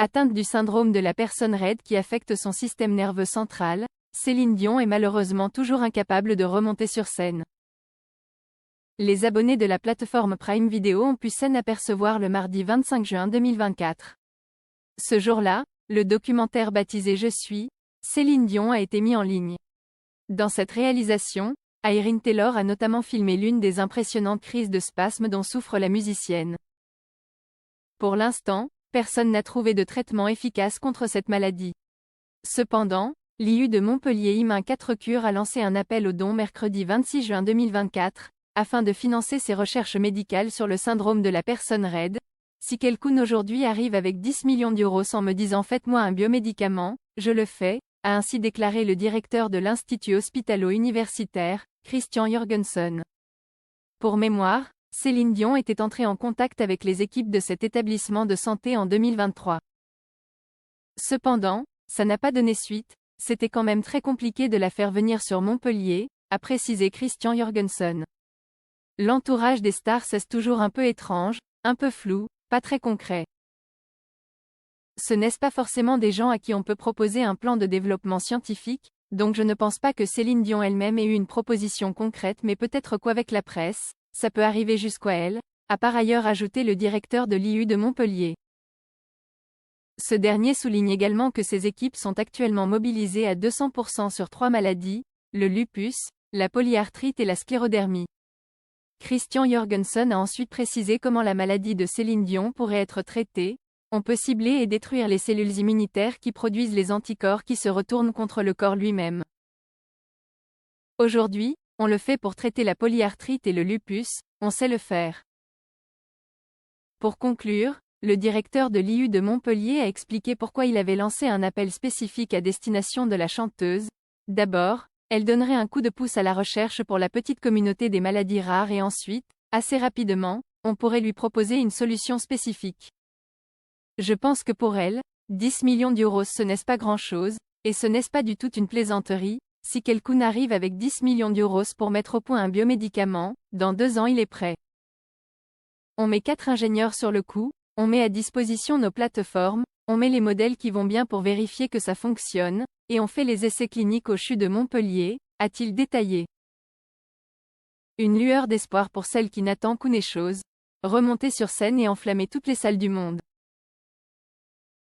Atteinte du syndrome de la personne raide qui affecte son système nerveux central, Céline Dion est malheureusement toujours incapable de remonter sur scène. Les abonnés de la plateforme Prime Video ont pu s'en apercevoir le mardi 25 juin 2024. Ce jour-là, le documentaire baptisé Je suis, Céline Dion a été mis en ligne. Dans cette réalisation, Irene Taylor a notamment filmé l'une des impressionnantes crises de spasmes dont souffre la musicienne. Pour l'instant, personne n'a trouvé de traitement efficace contre cette maladie. Cependant, l'IU de Montpellier IMAN 4 Cure a lancé un appel aux dons mercredi 26 juin 2024, afin de financer ses recherches médicales sur le syndrome de la personne raide. Si quelqu'un aujourd'hui arrive avec 10 millions d'euros en me disant faites-moi un biomédicament, je le fais, a ainsi déclaré le directeur de l'Institut hospitalo-universitaire, Christian Jorgensen. Pour mémoire, Céline Dion était entrée en contact avec les équipes de cet établissement de santé en 2023. Cependant, ça n'a pas donné suite, c'était quand même très compliqué de la faire venir sur Montpellier, a précisé Christian Jorgensen. L'entourage des stars c'est toujours un peu étrange, un peu flou, pas très concret. Ce n'est pas forcément des gens à qui on peut proposer un plan de développement scientifique, donc je ne pense pas que Céline Dion elle-même ait eu une proposition concrète mais peut-être qu'avec la presse, ça peut arriver jusqu'à elle, a par ailleurs ajouté le directeur de l'IU de Montpellier. Ce dernier souligne également que ses équipes sont actuellement mobilisées à 200% sur 3 maladies, le lupus, la polyarthrite et la sclérodermie. Christian Jorgensen a ensuite précisé comment la maladie de Céline Dion pourrait être traitée. On peut cibler et détruire les cellules immunitaires qui produisent les anticorps qui se retournent contre le corps lui-même. Aujourd'hui, on le fait pour traiter la polyarthrite et le lupus, on sait le faire. Pour conclure, le directeur de l'IU de Montpellier a expliqué pourquoi il avait lancé un appel spécifique à destination de la chanteuse. D'abord, elle donnerait un coup de pouce à la recherche pour la petite communauté des maladies rares et ensuite, assez rapidement, on pourrait lui proposer une solution spécifique. Je pense que pour elle, 10 millions d'euros ce n'est pas grand-chose, et ce n'est pas du tout une plaisanterie. Si quelqu'un arrive avec 10 millions d'euros pour mettre au point un biomédicament, dans 2 ans il est prêt. On met 4 ingénieurs sur le coup, on met à disposition nos plateformes, on met les modèles qui vont bien pour vérifier que ça fonctionne, et on fait les essais cliniques au CHU de Montpellier, a-t-il détaillé. Une lueur d'espoir pour celle qui n'attend qu'une chose, remonter sur scène et enflammer toutes les salles du monde.